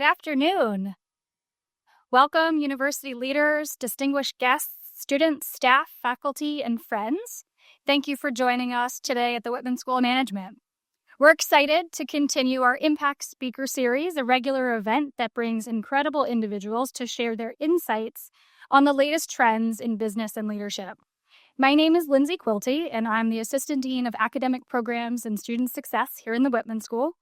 afternoon. Welcome, university leaders, distinguished guests, students, staff, faculty, and friends. Thank you for joining us today at the Whitman School of Management. We're excited to continue our Impact Speaker Series, a regular event that brings incredible individuals to share their insights on the latest trends in business and leadership. My name is Lindsay Quilty, and I'm the Assistant Dean of Academic Programs and Student Success here in the Whitman School.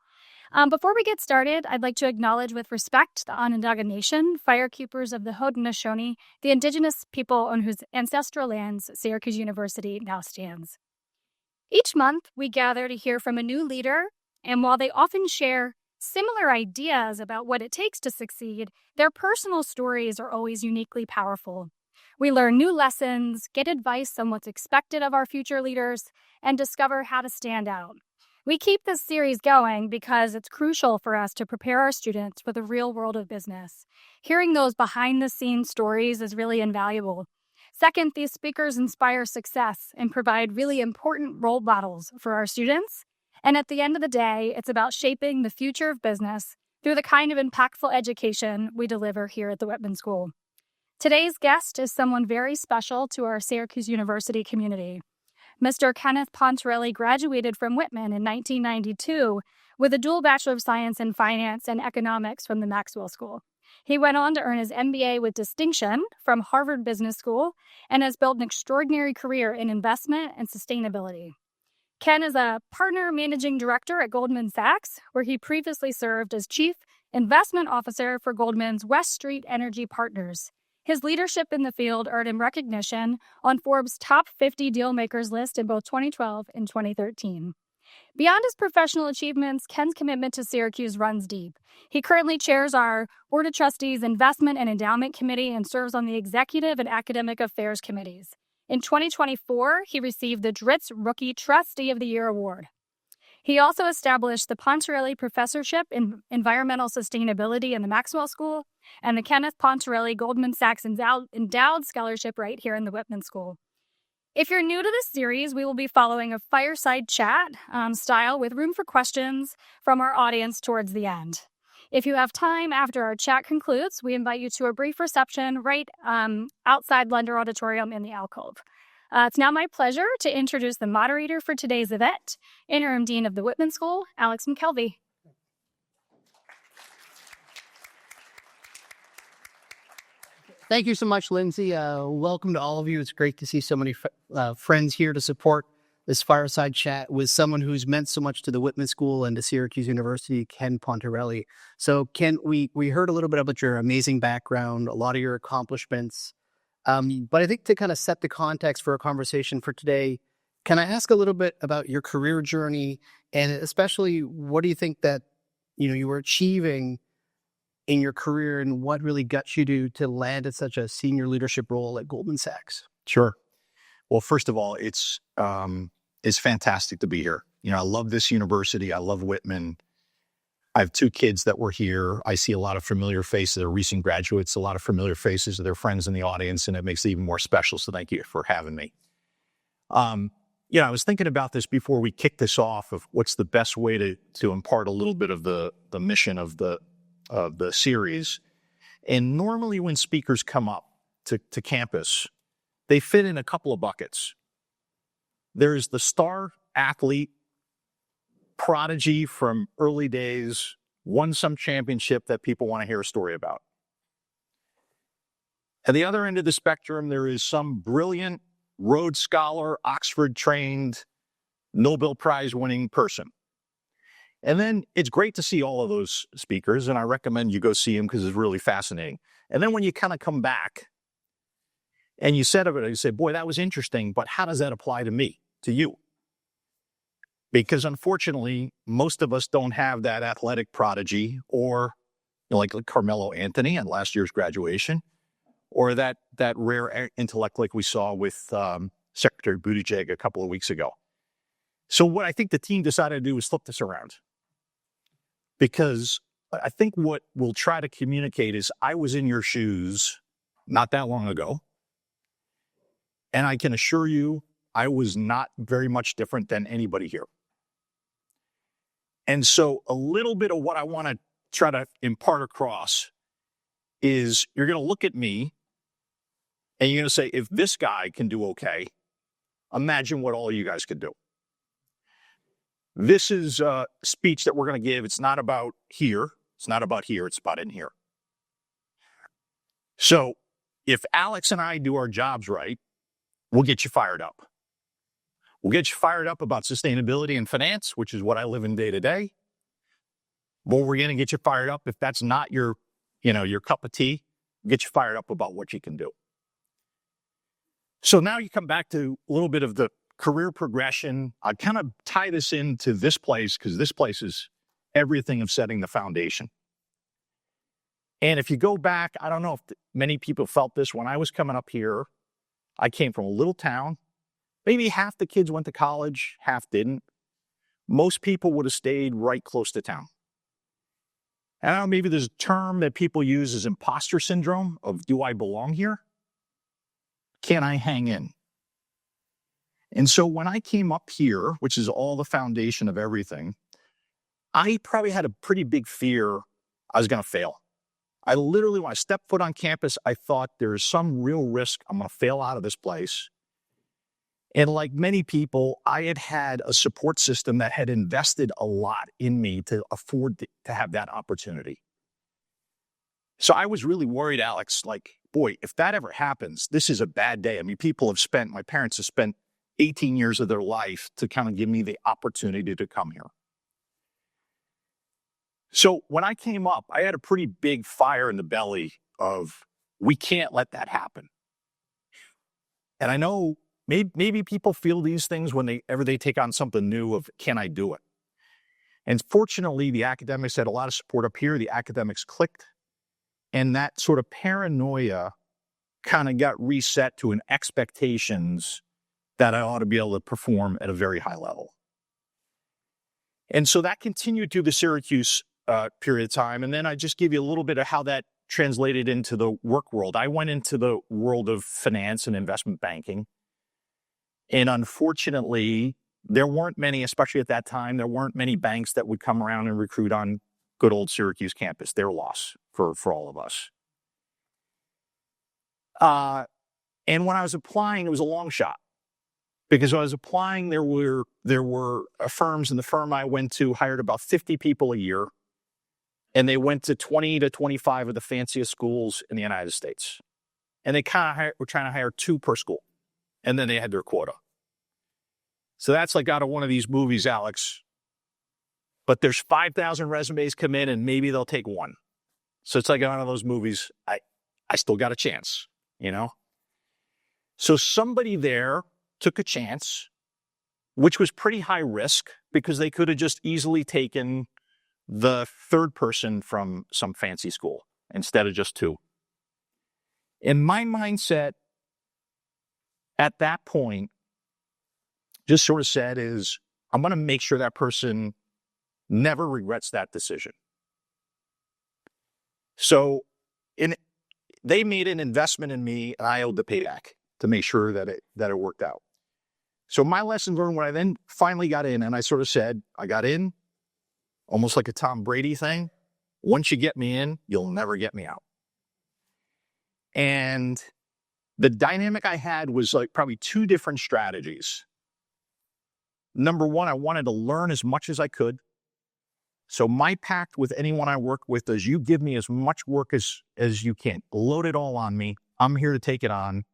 Before we get started, I'd like to acknowledge with respect the Onondaga Nation, firekeepers of the Haudenosaunee, the indigenous people on whose ancestral lands Syracuse University now stands. Each month, we gather to hear from a new leader, and while they often share similar ideas about what it takes to succeed, their personal stories are always uniquely powerful. We learn new lessons, get advice on what's expected of our future leaders, and discover how to stand out. We keep this series going because it's crucial for us to prepare our students for the real world of business. Hearing those behind-the-scenes stories is really invaluable. Second, these speakers inspire success and provide really important role models for our students. And at the end of the day, it's about shaping the future of business through the kind of impactful education we deliver here at the Whitman School. Today's guest is someone very special to our Syracuse University community. Mr. Kenneth Pontarelli graduated from Whitman in 1992 with a dual Bachelor of Science in Finance and Economics from the Maxwell School. He went on to earn his MBA with distinction from Harvard Business School and has built an extraordinary career in investment and sustainability. Ken is a partner managing director at Goldman Sachs, where he previously served as chief investment officer for Goldman's West Street Energy Partners. His leadership in the field earned him recognition on Forbes' top 50 Dealmakers list in both 2012 and 2013. Beyond his professional achievements, Ken's commitment to Syracuse runs deep. He currently chairs our Board of Trustees Investment and Endowment Committee and serves on the Executive and Academic Affairs Committees. In 2024, he received the Dritz Rookie Trustee of the Year Award. He also established the Pontarelli Professorship in Environmental Sustainability in the Maxwell School and the Kenneth Pontarelli Goldman Sachs Endowed Scholarship right here in the Whitman School. If you're new to this series, we will be following a fireside chat style with room for questions from our audience towards the end. If you have time after our chat concludes, we invite you to a brief reception right outside Lunder Auditorium in the alcove. It's now my pleasure to introduce the moderator for today's event, Interim Dean of the Whitman School, Alex McKelvey. Thank you so much, Lindsay. Welcome to all of you. It's great to see so many friends here to support this fireside chat with someone who's meant so much to the Whitman School and to Syracuse University, Ken Pontarelli. So, Ken, we heard a little bit about your amazing background, a lot of your accomplishments. But I think to kind of set the context for a conversation for today, can I ask a little bit about your career journey, and especially what do you think that you were achieving in your career, and what really got you to land at such a senior leadership role at Goldman Sachs? Sure. Well, first of all, it's fantastic to be here. I love this university. I love Whitman. I have two kids that were here. I see a lot of familiar faces. They're recent graduates, a lot of familiar faces of their friends in the audience, and it makes it even more special. So thank you for having me. I was thinking about this before we kick this off of what's the best way to impart a little bit of the mission of the series. And normally when speakers come up to campus, they fit in a couple of buckets. There's the star athlete, prodigy from early days, won some championship that people want to hear a story about. At the other end of the spectrum, there is some brilliant Rhodes Scholar, Oxford-trained, Nobel Prize-winning person. And then it's great to see all of those speakers, and I recommend you go see them because it's really fascinating. And then when you kind of come back and you say, boy, that was interesting, but how does that apply to me, to you? Because unfortunately, most of us don't have that athletic prodigy or like Carmelo Anthony at last year's graduation, or that rare intellect like we saw with Secretary Buttigieg a couple of weeks ago. So what I think the team decided to do was flip this around. Because I think what we'll try to communicate is I was in your shoes not that long ago. And I can assure you, I was not very much different than anybody here. And so a little bit of what I want to try to impart across is you're going to look at me and you're going to say, if this guy can do okay, imagine what all you guys could do. This is a speech that we're going to give. It's not about here. It's not about here. It's about in here. So if Alex and I do our jobs right, we'll get you fired up. We'll get you fired up about sustainability and finance, which is what I live in day to day. But we're going to get you fired up if that's not your cup of tea, get you fired up about what you can do. So now you come back to a little bit of the career progression. I kind of tie this into this place because this place is everything of setting the foundation. And if you go back, I don't know if many people felt this when I was coming up here. I came from a little town. Maybe half the kids went to college, half didn't. Most people would have stayed right close to town. I don't know, maybe there's a term that people use as imposter syndrome of, do I belong here? Can I hang in? And so when I came up here, which is all the foundation of everything, I probably had a pretty big fear I was going to fail. I literally, when I stepped foot on campus, I thought there's some real risk I'm going to fail out of this place. And like many people, I had had a support system that had invested a lot in me to afford to have that opportunity. So I was really worried, Alex, like, boy, if that ever happens, this is a bad day. I mean, my parents have spent 18 years of their life to kind of give me the opportunity to come here. So when I came up, I had a pretty big fire in the belly of, we can't let that happen. And I know maybe people feel these things whenever they take on something new of, can I do it? And fortunately, the academics had a lot of support up here. The academics clicked. And that sort of paranoia kind of got reset to an expectations that I ought to be able to perform at a very high level. And so that continued through the Syracuse period of time. And then I just give you a little bit of how that translated into the work world. I went into the world of finance and investment banking. And unfortunately, there weren't many, especially at that time, there weren't many banks that would come around and recruit on good old Syracuse campus. Their loss for all of us. And when I was applying, it was a long shot. Because when I was applying, there were firms, and the firm I went to hired about 50 people a year. And they went to 20 to 25 of the fanciest schools in the United States. And they kind of were trying to hire 2 per school. And then they had their quota. So that's like out of one of these movies, Alex. But there's 5,000 resumes come in, and maybe they'll take 1. So it's like one of those movies, I still got a chance, So somebody there took a chance, which was pretty high risk because they could have just easily taken the 3rd person from some fancy school instead of just 2. And my mindset at that point just sort of said is, I'm going to make sure that person never regrets that decision. So they made an investment in me, and I owed the payback to make sure that it worked out. So my lesson learned when I then finally got in, and I sort of said, I got in, almost like a Tom Brady thing. Once you get me in, you'll never get me out. And the dynamic I had was like probably 2 different strategies. Number 1, I wanted to learn as much as I could. So my pact with anyone I work with is, you give me as much work as you can. Load it all on me. I'm here to take it on.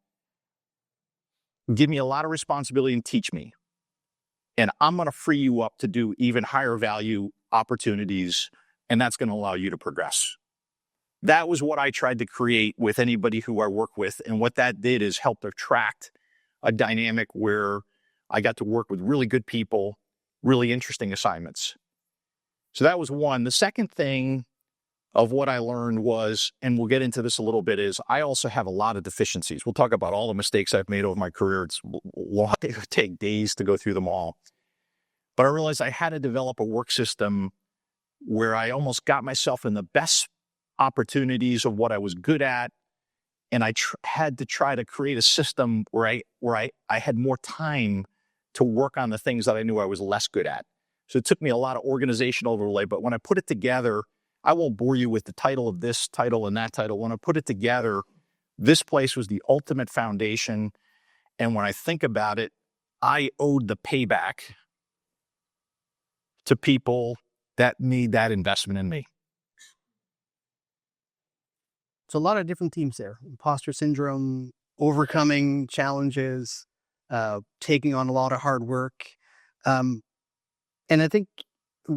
Give me a lot of responsibility and teach me. And I'm going to free you up to do even higher value opportunities, and that's going to allow you to progress. That was what I tried to create with anybody who I work with. And what that did is help attract a dynamic where I got to work with really good people, really interesting assignments. So that was one. The second thing of what I learned was, and we'll get into this a little bit, is I also have a lot of deficiencies. We'll talk about all the mistakes I've made over my career. It's long, it would take days to go through them all. But I realized I had to develop a work system where I almost got myself in the best opportunities of what I was good at. And I had to try to create a system where I had more time to work on the things that I knew I was less good at. So it took me a lot of organizational overlay. But when I put it together, I won't bore you with the title of this title and that title. When I put it together, this place was the ultimate foundation. And when I think about it, I owed the payback to people that made that investment in me. So a lot of different themes there: imposter syndrome, overcoming challenges, taking on a lot of hard work. And I think,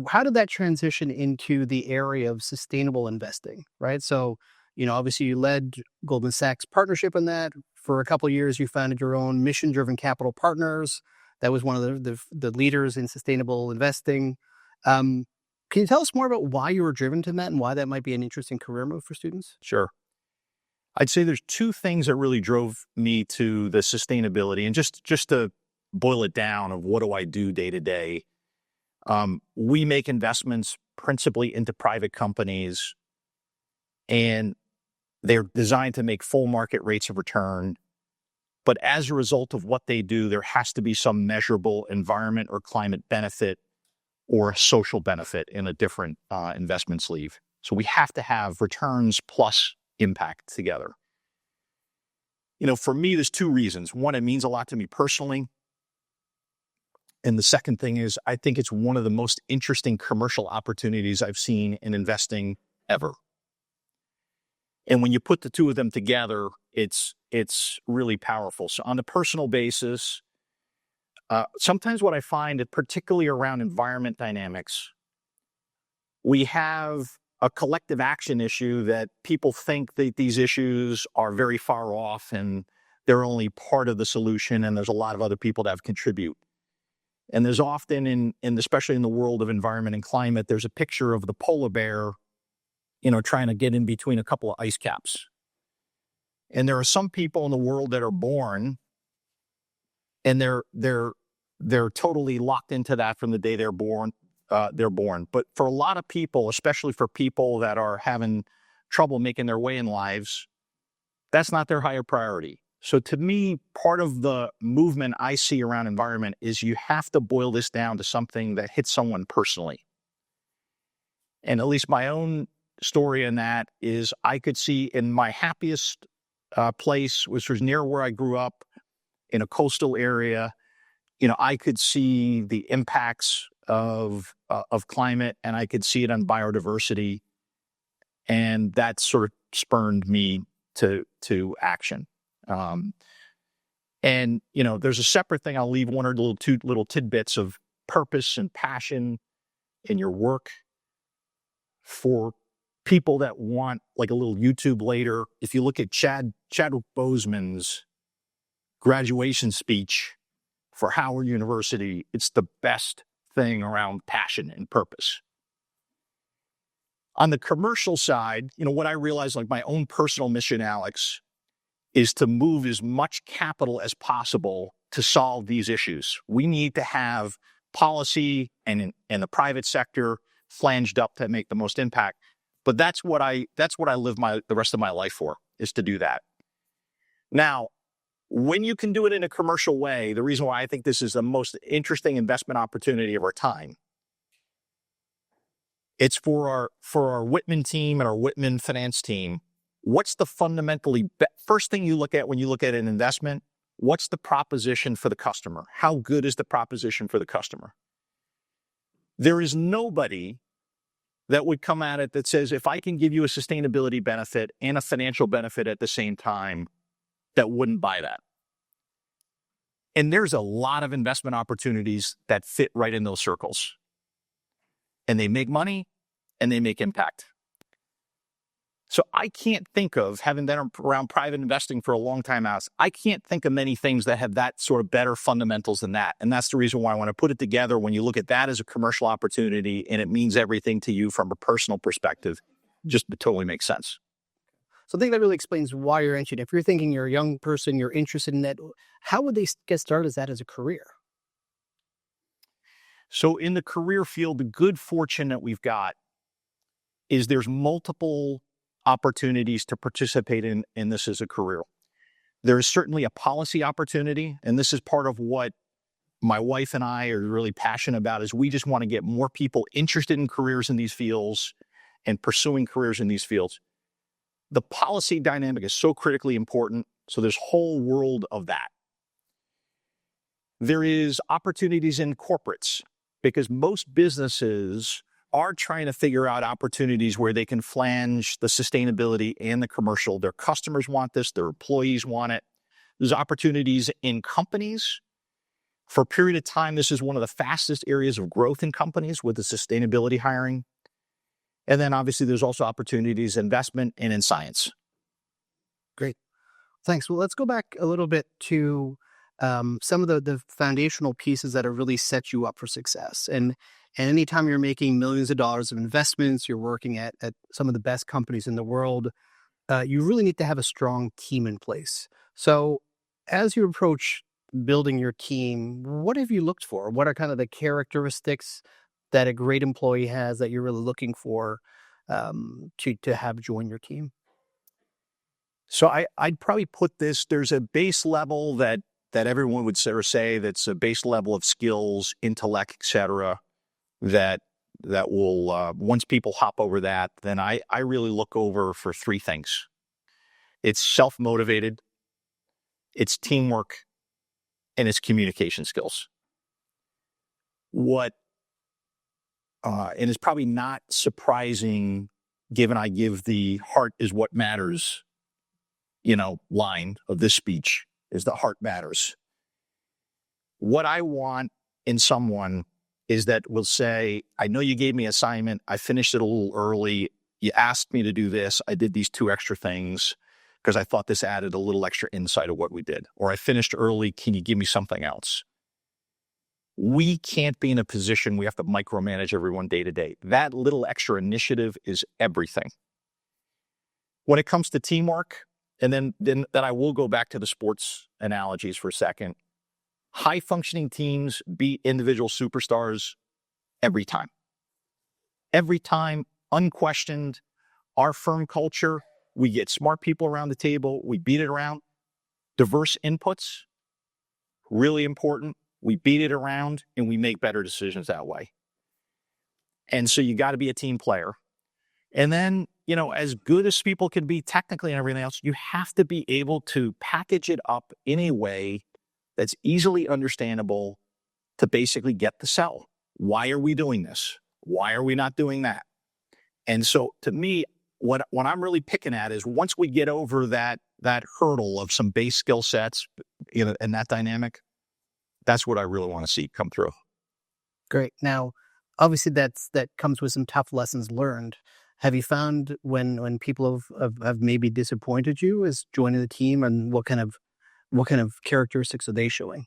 how did that transition into the area of sustainable investing, right? So, obviously you led Goldman Sachs partnership in that. For a couple of years, you founded your own mission-driven capital partners. That was one of the leaders in sustainable investing. Can you tell us more about why you were driven to that and why that might be an interesting career move for students? Sure. I'd say there's two things that really drove me to the sustainability. And just to boil it down of what do I do day to day, we make investments principally into private companies, and they're designed to make full market rates of return. But as a result of what they do, there has to be some measurable environment or climate benefit or social benefit in a different investment sleeve. So we have to have returns plus impact together. For me, there's two reasons. One, it means a lot to me personally. And the second thing is, I think it's one of the most interesting commercial opportunities I've seen in investing ever. And when you put the two of them together, it's really powerful. So on a personal basis, sometimes what I find, particularly around environment dynamics, we have a collective action issue that people think that these issues are very far off and they're only part of the solution, and there's a lot of other people that contribute. And there's often, especially in the world of environment and climate, there's a picture of the polar bear, trying to get in between a couple of ice caps. And there are some people in the world that are born, and they're totally locked into that from the day they're born. But for a lot of people, especially for people that are having trouble making their way in lives, that's not their higher priority. So to me, part of the movement I see around environment is you have to boil this down to something that hits someone personally. And at least my own story in that is, I could see in my happiest place, which was near where I grew up in a coastal area, I could see the impacts of climate, and I could see it on biodiversity, and that sort of spurred me to action. And there's a separate thing. I'll leave one or two little tidbits of purpose and passion in your work for people that want like a little YouTube later. If you look at Chadwick Boseman's graduation speech for Howard University, it's the best thing around passion and purpose. On the commercial side, what I realized, like my own personal mission, Alex, is to move as much capital as possible to solve these issues. We need to have policy and the private sector flanged up to make the most impact. But that's what I live the rest of my life for, is to do that. Now, when you can do it in a commercial way, the reason why I think this is the most interesting investment opportunity of our time, it's for our Whitman team and our Whitman finance team. What's the fundamentally first thing you look at when you look at an investment? What's the proposition for the customer? How good is the proposition for the customer? There is nobody that would come at it that says, if I can give you a sustainability benefit and a financial benefit at the same time, that wouldn't buy that. And there's a lot of investment opportunities that fit right in those circles. And they make money and they make impact. So I can't think of, having been around private investing for a long time now, I can't think of many things that have that sort of better fundamentals than that. And that's the reason why I want to put it together. When you look at that as a commercial opportunity and it means everything to you from a personal perspective, just totally makes sense. So I think that really explains why you're interested. If you're thinking you're a young person, you're interested in that, how would they get started as that as a career? So in the career field, the good fortune that we've got is there's multiple opportunities to participate in this as a career. There is certainly a policy opportunity, and this is part of what my wife and I are really passionate about, is we just want to get more people interested in careers in these fields and pursuing careers in these fields, the policy dynamic is so critically important. So there's a whole world of that. There is opportunities in corporates because most businesses are trying to figure out opportunities where they can flange the sustainability and the commercial. Their customers want this, their employees want it. There's opportunities in companies. For a period of time, this is one of the fastest areas of growth in companies with the sustainability hiring. And then obviously there's also opportunities in investment and in science. Great. Thanks. Well, let's go back a little bit to some of the foundational pieces that have really set you up for success. And anytime you're making millions of dollars of investments, you're working at some of the best companies in the world, you really need to have a strong team in place. So as you approach building your team, what have you looked for? What are kind of the characteristics that a great employee has that you're really looking for to have join your team? So I'd probably put this, there's a base level that everyone would say that's a base level of skills, intellect, et cetera, that will, once people hop over that, then I really look over for three things. It's self-motivated, it's teamwork, and it's communication skills. And it's probably not surprising given I give the heart is what matters, line of this speech is the heart matters. What I want in someone is that will say, I know you gave me an assignment. I finished it a little early. You asked me to do this. I did these 2 extra things because I thought this added a little extra insight of what we did. Or I finished early. Can you give me something else? We can't be in a position we have to micromanage everyone day to day. That little extra initiative is everything. When it comes to teamwork, and then I will go back to the sports analogies for a second. High functioning teams beat individual superstars every time. Every time, unquestioned. Our firm culture, we get smart people around the table. We beat it around. Diverse inputs, really important. We beat it around and we make better decisions that way. And so you got to be a team player. And then, as good as people can be technically and everything else, you have to be able to package it up in a way that's easily understandable to basically get the sell. Why are we doing this? Why are we not doing that? And so to me, what I'm really picking at is once we get over that hurdle of some base skill sets in that dynamic, that's what I really want to see come through. Great. Now, obviously that comes with some tough lessons learned. Have you found when people have maybe disappointed you as joining the team, and what kind of characteristics are they showing?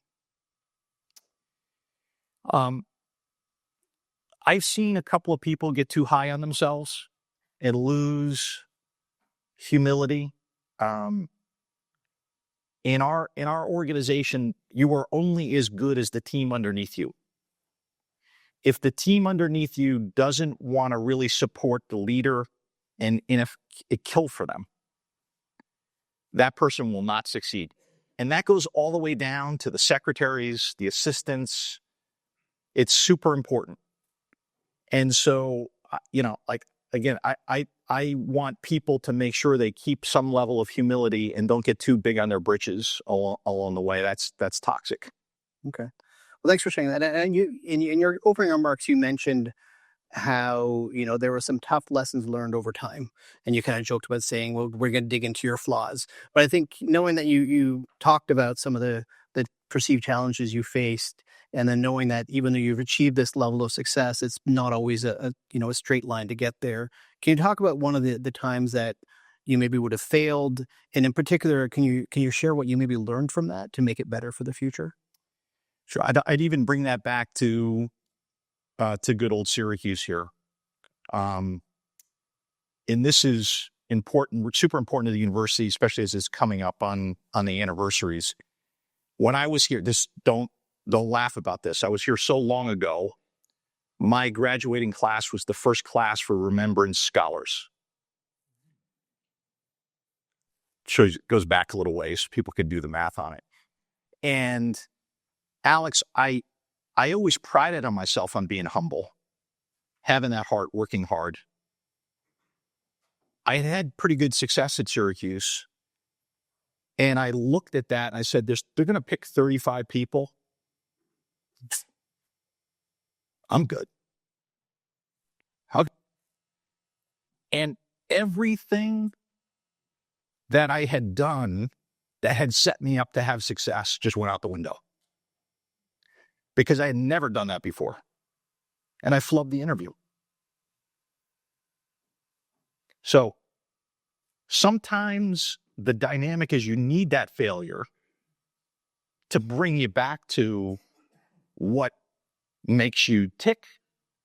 I've seen a couple of people get too high on themselves and lose humility. In our organization, you are only as good as the team underneath you. If the team underneath you doesn't want to really support the leader and if it kill for them, that person will not succeed. And that goes all the way down to the secretaries, the assistants. It's super important. And so, again, I want people to make sure they keep some level of humility and don't get too big on their britches along the way. That's toxic. Okay. Well, thanks for sharing that. And you, in your opening remarks, you mentioned how, there were some tough lessons learned over time. And you kind of joked about saying, well, we're going to dig into your flaws. But I think knowing that you talked about some of the perceived challenges you faced, and then knowing that even though you've achieved this level of success, it's not always a straight line to get there. Can you talk about one of the times that you maybe would have failed? And in particular, can you share what you maybe learned from that to make it better for the future? Sure. I'd even bring that back to good old Syracuse here. And this is important, super important to the university, especially as it's coming up on the anniversaries. When I was here, don't laugh about this. I was here so long ago. My graduating class was the first class for Remembrance Scholars. Shows goes back a little ways. People could do the math on it. And Alex, I always prided on myself on being humble, having that heart, working hard. I had pretty good success at Syracuse. And I looked at that and I said, they're going to pick 35 people. I'm good. And everything that I had done that had set me up to have success just went out the window. Because I had never done that before. And I flubbed the interview. So sometimes the dynamic is you need that failure to bring you back to what makes you tick,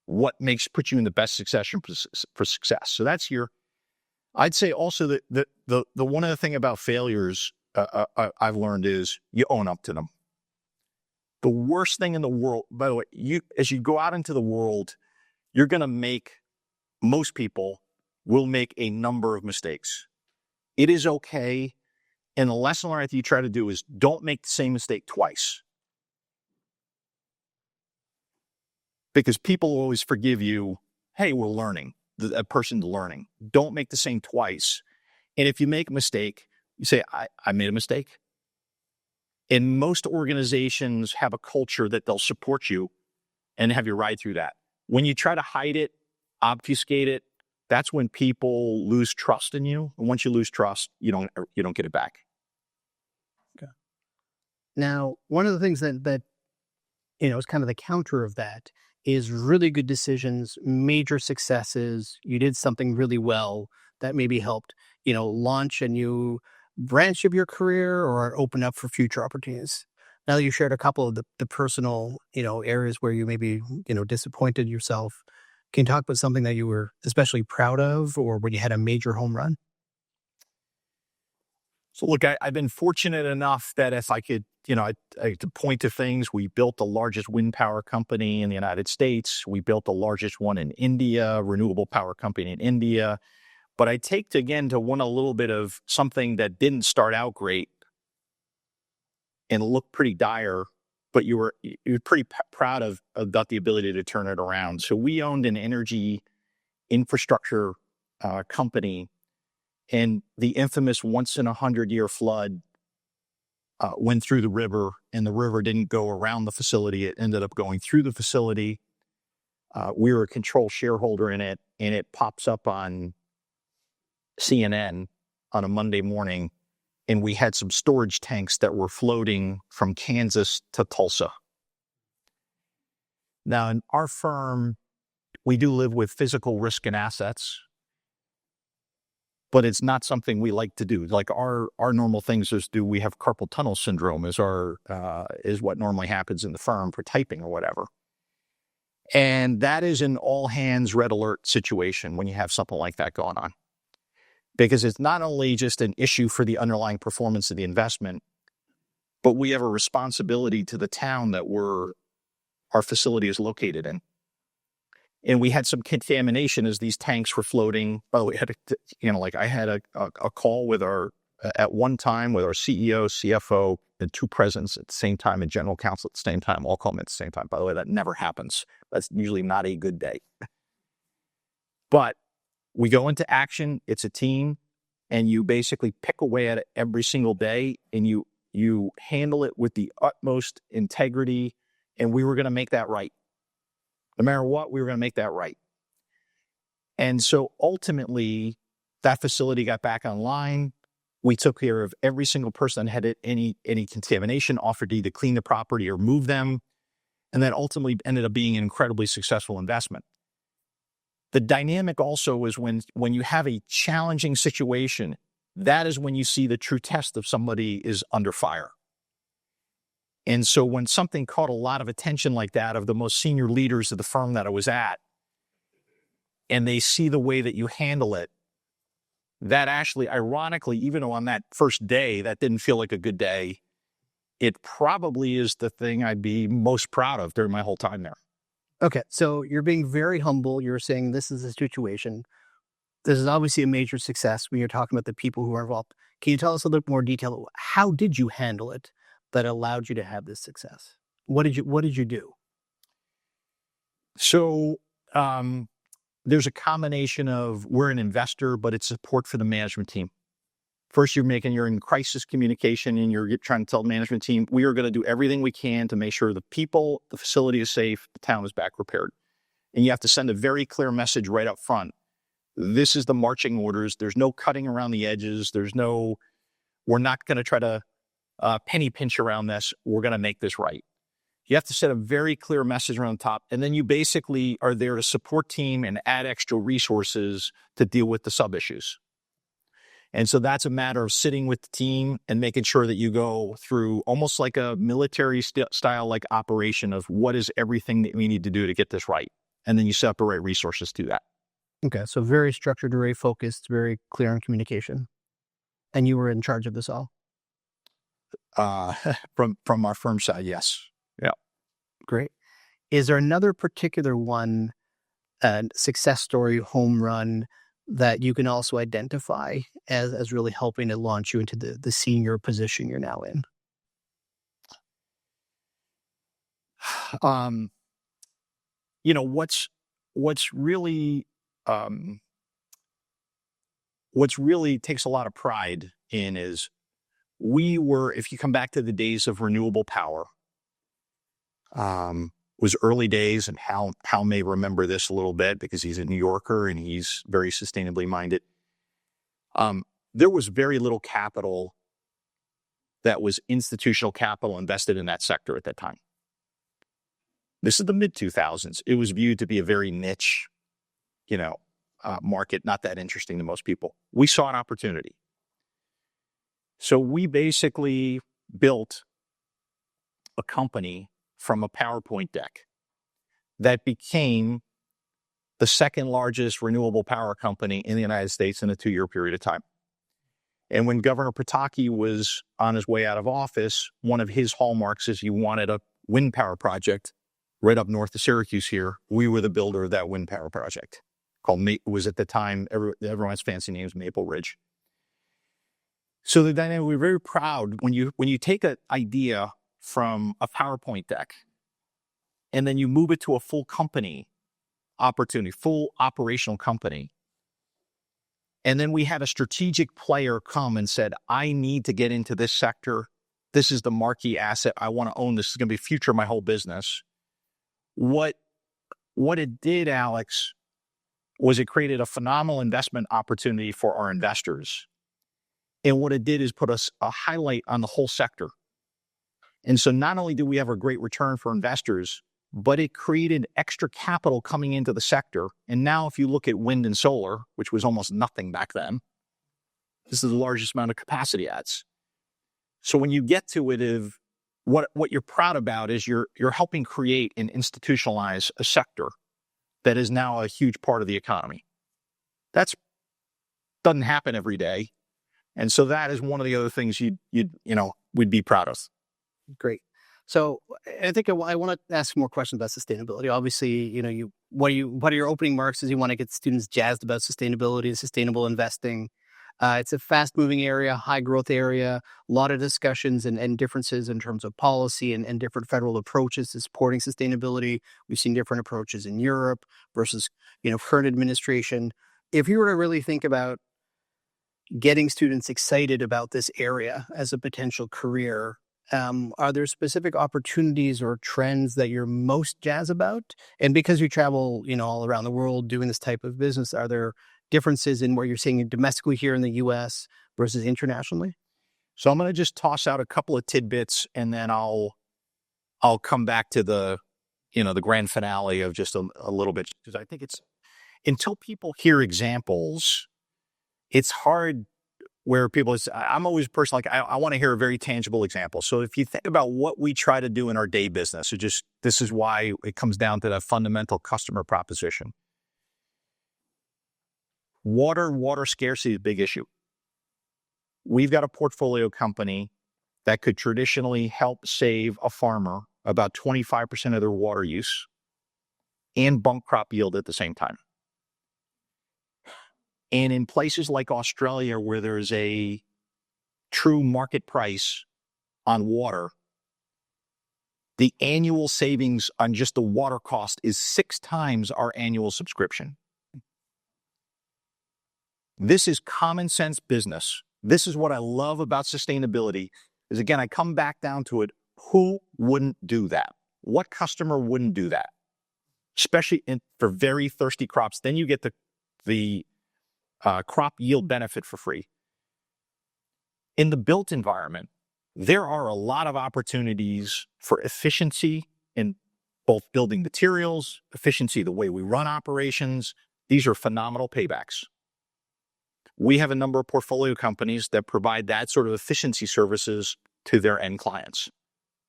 what puts you in the best succession for success. So that's I'd say also that the one other thing about failures I've learned is you own up to them. The worst thing in the world, by the way, as you go out into the world, you're going to most people will make a number of mistakes. It is okay. And the lesson learned that you try to do is don't make the same mistake twice. Because people will always forgive you. Hey, we're learning. A person's learning. Don't make the same twice. And if you make a mistake, you say, I made a mistake. And most organizations have a culture that they'll support you and have you ride through that. When you try to hide it, obfuscate it, that's when people lose trust in you. And once you lose trust, you don't get it back. Okay. Now, one of the things that is kind of the counter of that is really good decisions, major successes. You did something really well that maybe helped, launch a new branch of your career or open up for future opportunities. Now that you shared a couple of the personal, areas where you maybe, disappointed yourself, can you talk about something that you were especially proud of or when you had a major home run? So look, I've been fortunate enough that if I could, I to point to things, we built the largest wind power company in the United States. We built the largest one in India, renewable power company in India. But I take to one a little bit of something that didn't start out great and looked pretty dire, but you were pretty proud about the ability to turn it around. So we owned an energy infrastructure company, and the infamous once in 100-year flood went through the river, and the river didn't go around the facility. It ended up going through the facility. We were a control shareholder in it, and it pops up on CNN on a Monday morning, and we had some storage tanks that were floating from Kansas to Tulsa. Now, in our firm, we do live with physical risk and assets, but it's not something we like to do. Like our normal things we have carpal tunnel syndrome is what normally happens in the firm for typing or whatever. And that is an all hands red alert situation when you have something like that going on. Because it's not only just an issue for the underlying performance of the investment, but we have a responsibility to the town that our facility is located in. And we had some contamination as these tanks were floating. By the way, I had a call at one time with our CEO, CFO, and two presidents at the same time, and general counsel at the same time, all call me at the same time. By the way, that never happens. That's usually not a good day. But we go into action. It's a team, and you basically pick away at it every single day, and you handle it with the utmost integrity. And we were going to make that right. No matter what, we were going to make that right. And so ultimately, that facility got back online. We took care of every single person that had any contamination, offered to either clean the property or move them, and that ultimately ended up being an incredibly successful investment. The dynamic also is when you have a challenging situation, that is when you see the true test of somebody is under fire. And so when something caught a lot of attention like that of the most senior leaders of the firm that I was at, and they see the way that you handle it, that actually, ironically, even though on that first day, that didn't feel like a good day, it probably is the thing I'd be most proud of during my whole time there. Okay, so you're being very humble. You're saying this is a situation. This is obviously a major success when you're talking about the people who are involved. Can you tell us a little more detail? How did you handle it that allowed you to have this success? What did you do? So there's a combination of we're an investor, but it's support for the management team. First, you're in crisis communication and you're trying to tell the management team, we are going to do everything we can to make sure the people, the facility is safe, the town is back repaired. And you have to send a very clear message right up front. This is the marching orders. There's no cutting around the edges. We're not going to try to penny pinch around this. We're going to make this right. You have to set a very clear message around the top. And then you basically are there to support team and add extra resources to deal with the sub-issues. And so that's a matter of sitting with the team and making sure that you go through almost like a military style like operation of what is everything that we need to do to get this right. And then you separate resources to that. Okay, so very structured, very focused, very clear on communication. And you were in charge of this all? From our firm side, yes. Yeah. Great. Is there another particular one, success story, home run, that you can also identify as really helping to launch you into the senior position you're now in? What's really takes a lot of pride in is if you come back to the days of renewable power, was early days, and Hal may remember this a little bit because he's a New Yorker and he's very sustainably minded. There was very little capital that was institutional capital invested in that sector at that time. This is the mid-2000s. It was viewed to be a very niche, market, not that interesting to most people. We saw an opportunity. So we basically built a company from a PowerPoint deck that became the second largest renewable power company in the United States in a 2-year period of time. And when Governor Pataki was on his way out of office, one of his hallmarks is he wanted a wind power project right up north of Syracuse here. We were the builder of that wind power project. It was at the time, everyone's fancy names, Maple Ridge. So the dynamic, we're very proud when you take an idea from a PowerPoint deck and then you move it to a full company opportunity, full operational company. And then we had a strategic player come and said, I need to get into this sector. This is the marquee asset. I want to own this. This is going to be the future of my whole business. What it did, Alex, was it created a phenomenal investment opportunity for our investors. And what it did is put us a highlight on the whole sector. And so not only do we have a great return for investors, but it created extra capital coming into the sector. And now if you look at wind and solar, which was almost nothing back then, this is the largest amount of capacity adds. So when you get to it, what you're proud about is you're helping create and institutionalize a sector that is now a huge part of the economy. That doesn't happen every day. And so that is one of the other things we'd be proud of. Great. So I think I want to ask more questions about sustainability. Obviously, what are your opening marks is you want to get students jazzed about sustainability and sustainable investing. It's a fast-moving area, high-growth area, a lot of discussions and differences in terms of policy and different federal approaches to supporting sustainability. We've seen different approaches in Europe versus, current administration. If you were to really think about getting students excited about this area as a potential career, are there specific opportunities or trends that you're most jazzed about? And because you travel, all around the world doing this type of business, are there differences in where you're seeing it domestically here in the U.S. versus internationally? So I'm going to just toss out a couple of tidbits, and then I'll come back to the grand finale of just a little bit, because I think until people hear examples, it's hard. Where I'm always a person like, I want to hear a very tangible example. So if you think about what we try to do in our day business, this is why it comes down to that fundamental customer proposition. Water scarcity is a big issue. We've got a portfolio company that could traditionally help save a farmer about 25% of their water use and bump crop yield at the same time. And in places like Australia, where there's a true market price on water, the annual savings on just the water cost is 6 times our annual subscription. This is common sense business. This is what I love about sustainability is, again, I come back down to it. Who wouldn't do that? What customer wouldn't do that? Especially for very thirsty crops. Then you get the crop yield benefit for free. In the built environment, there are a lot of opportunities for efficiency in both building materials, efficiency, the way we run operations. These are phenomenal paybacks. We have a number of portfolio companies that provide that sort of efficiency services to their end clients.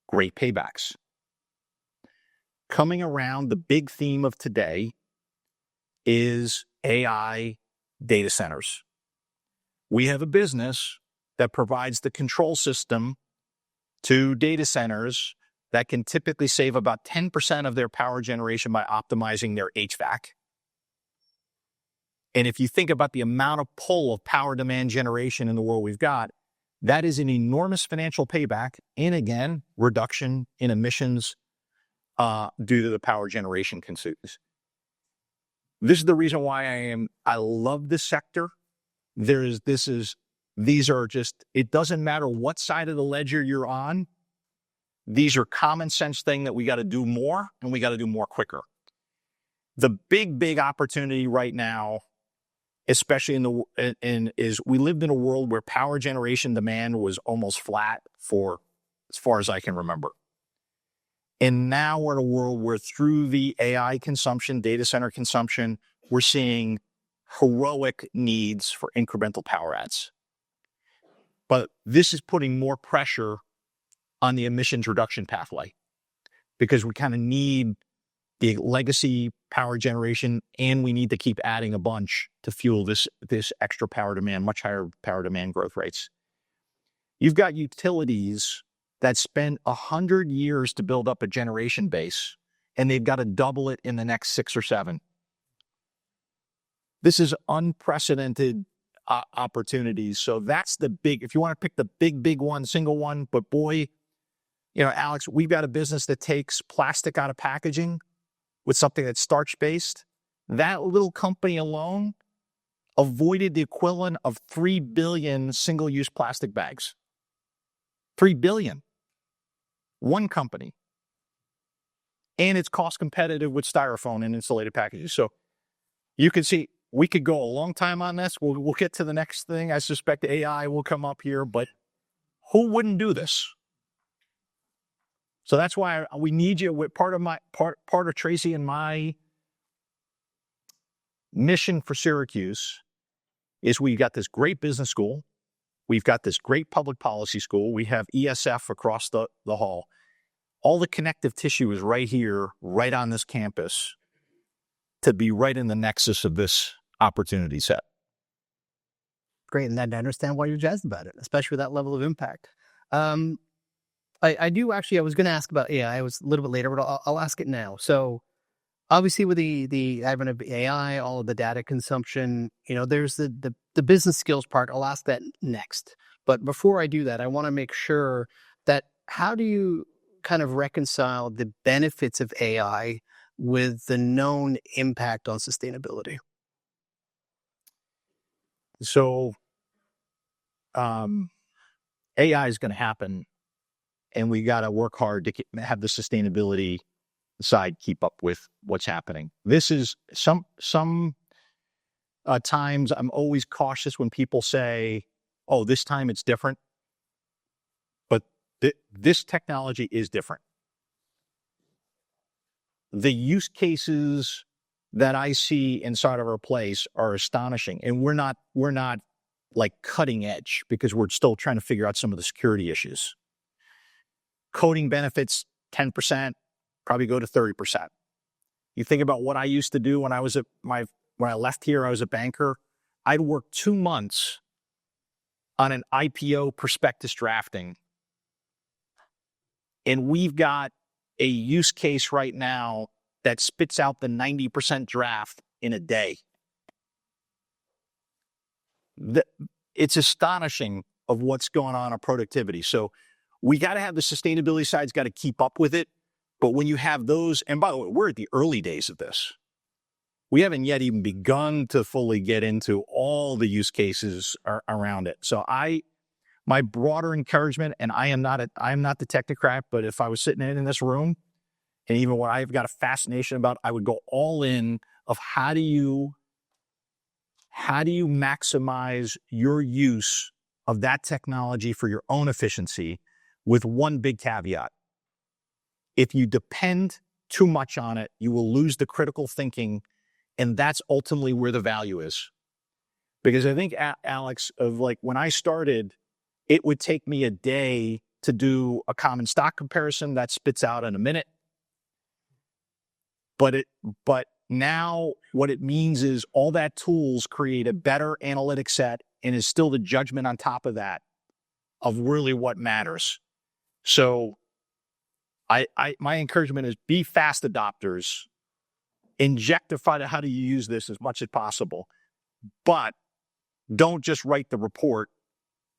Great paybacks. Coming around, the big theme of today is AI data centers. We have a business that provides the control system to data centers that can typically save about 10% of their power generation by optimizing their HVAC. And if you think about the amount of pull of power demand generation in the world we've got, that is an enormous financial payback and, again, reduction in emissions due to the power generation consumes. This is the reason why I love this sector. These are just, it doesn't matter what side of the ledger you're on. These are common sense things that we got to do more, and we got to do more quicker. The big opportunity right now, especially is we lived in a world where power generation demand was almost flat for as far as I can remember. And now we're in a world where through the AI consumption, data center consumption, we're seeing heroic needs for incremental power adds. But this is putting more pressure on the emissions reduction pathway because we kind of need the legacy power generation, and we need to keep adding a bunch to fuel this extra power demand, much higher power demand growth rates. You've got utilities that spend 100 years to build up a generation base, and they've got to double it in the next 6 or 7. This is unprecedented opportunities. So that's the big, if you want to pick the big one, single one, but boy, Alex, we've got a business that takes plastic out of packaging with something that's starch-based. That little company alone avoided the equivalent of 3 billion single-use plastic bags. 3 billion. One company. And it's cost competitive with styrofoam and insulated packages. So you can see, we could go a long time on this. We'll get to the next thing. I suspect AI will come up here, but who wouldn't do this? So that's why we need you. Part of Tracy and my mission for Syracuse is we've got this great business school. We've got this great public policy school. We have ESF across the hall. All the connective tissue is right here, right on this campus, to be right in the nexus of this opportunity set. Great, and then I understand why you're jazzed about it, especially with that level of impact. I do actually, I was going to ask about AI. I was a little bit later, but I'll ask it now. So obviously with the advent of AI, all of the data consumption, there's the business skills part. I'll ask that next. But before I do that, I want to make sure that how do you kind of reconcile the benefits of AI with the known impact on sustainability? So AI is going to happen, and we got to work hard to have the sustainability side keep up with what's happening. This is some times I'm always cautious when people say, oh, this time it's different. But this technology is different. The use cases that I see inside of our place are astonishing. And we're not like cutting edge because we're still trying to figure out some of the security issues. Coding benefits 10%, probably go to 30%. You think about what I used to do when I was when I left here, I was a banker. I'd work 2 months on an IPO prospectus drafting. And we've got a use case right now that spits out the 90% draft in a day. It's astonishing of what's going on productivity. So we got to have the sustainability side's got to keep up with it. But when you have those, and by the way, we're at the early days of this. we haven't yet even begun to fully get into all the use cases around it. So my broader encouragement, and I am not the technocrat, but if I was sitting in this room, and even what I've got a fascination about, I would go all in of how do you maximize your use of that technology for your own efficiency, with one big caveat. If you depend too much on it, you will lose the critical thinking, and that's ultimately where the value is. Because I think, Alex, of like when I started, it would take me a day to do a common stock comparison that spits out in a minute. But now what it means is all that tools create a better analytic set, and is still the judgment on top of that of really what matters. So my encouragement is be fast adopters, injectify how do you use this as much as possible, but don't just write the report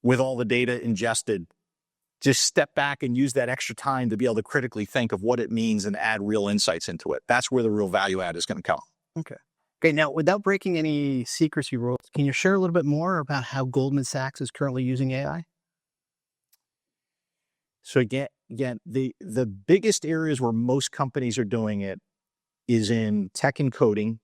with all the data ingested. Just step back and use that extra time to be able to critically think of what it means and add real insights into it. That's where the real value add is going to come. Okay. Now, without breaking any secrecy rules, can you share a little bit more about how Goldman Sachs is currently using AI? So again, the biggest areas where most companies are doing it is in tech and coding.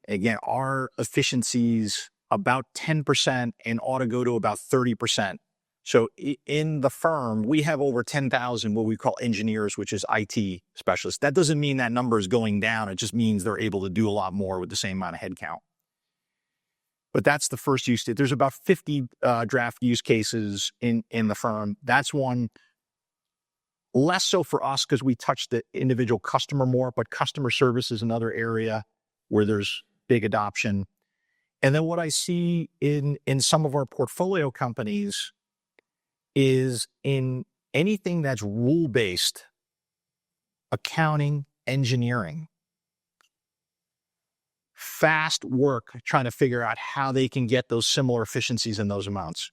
Again, our efficiencies about 10% and ought to go to about 30%. So in the firm, we have over 10,000 what we call engineers, which is IT specialists. That doesn't mean that number is going down. It just means they're able to do a lot more with the same amount of headcount. But that's the first use case. There's about 50 draft use cases in the firm. That's one. Less so for us because we touch the individual customer more, but customer service is another area where there's big adoption. And then what I see in some of our portfolio companies is in anything that's rule-based, accounting, engineering, fast work trying to figure out how they can get those similar efficiencies in those amounts.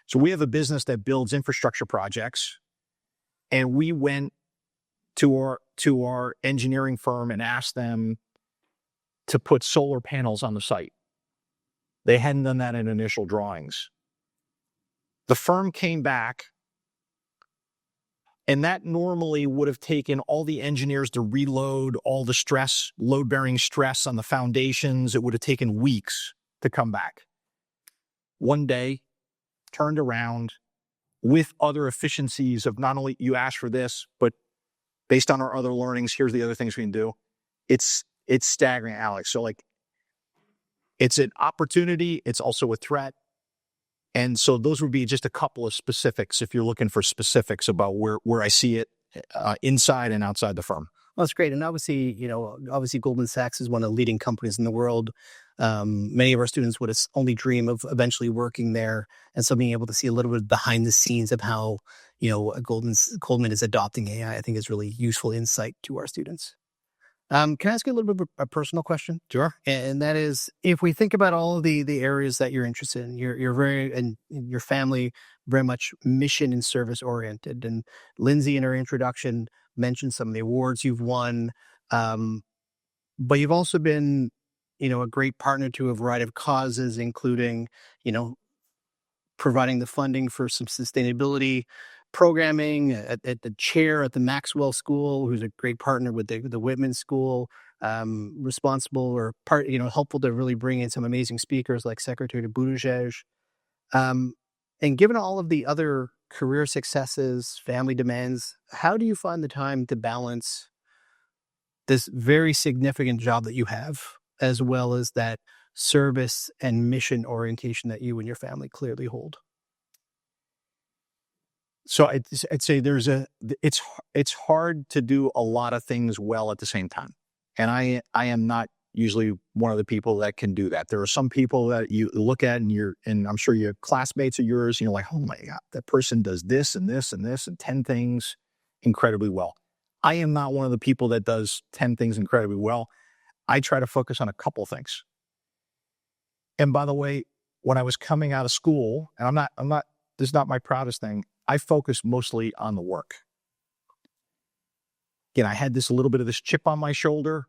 So we have a business that builds infrastructure projects, and we went to our engineering firm and asked them to put solar panels on the site. They hadn't done that in initial drawings. The firm came back, and that normally would have taken all the engineers to reload all the stress, load-bearing stress on the foundations. It would have taken weeks to come back. One day, turned around with other efficiencies of not only you asked for this, but based on our other learnings, here's the other things we can do. It's staggering, Alex. So like, it's an opportunity. It's also a threat. And so those would be just a couple of specifics if you're looking for specifics about where I see it inside and outside the firm. Well, that's great. And obviously, Goldman Sachs is one of the leading companies in the world. Many of our students would only dream of eventually working there. And so being able to see a little bit behind the scenes of how, Goldman is adopting AI, I think is really useful insight to our students. Can I ask you a little bit of a personal question? Sure. And that is, if we think about all of the areas that you're interested in, and your family very much mission and service oriented. And Lindsay, in her introduction, mentioned some of the awards you've won, but you've also been, a great partner to a variety of causes, including, providing the funding for some sustainability programming at the chair at the Maxwell School, who's a great partner with the Whitman School, responsible or helpful to really bring in some amazing speakers like Secretary Buttigieg. And given all of the other career successes, family demands, how do you find the time to balance this very significant job that you have, as well as that service and mission orientation that you and your family clearly hold? So I'd say it's hard to do a lot of things well at the same time. And I am not usually one of the people that can do that. There are some people that you look at and I'm sure your classmates of yours, and you're like, oh my God, that person does this and this and this and 10 things incredibly well. I am not one of the people that does 10 things incredibly well. I try to focus on a couple things. And by the way, when I was coming out of school, and this is not my proudest thing, I focused mostly on the work. Again, I had a little bit of this chip on my shoulder.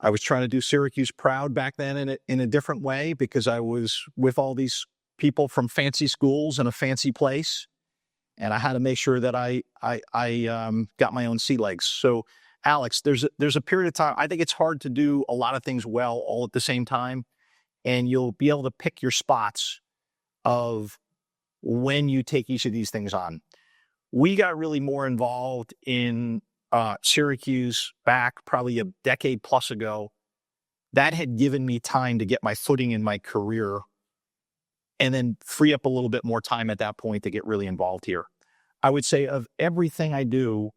I was trying to do Syracuse proud back then in a different way because I was with all these people from fancy schools in a fancy place, and I had to make sure that I got my own sea legs. So, Alex, there's a period of time. I think it's hard to do a lot of things well all at the same time, and you'll be able to pick your spots of when you take each of these things on. We got really more involved in Syracuse back probably a decade plus ago. That had given me time to get my footing in my career and then free up a little bit more time at that point to get really involved here. I would say of everything I do,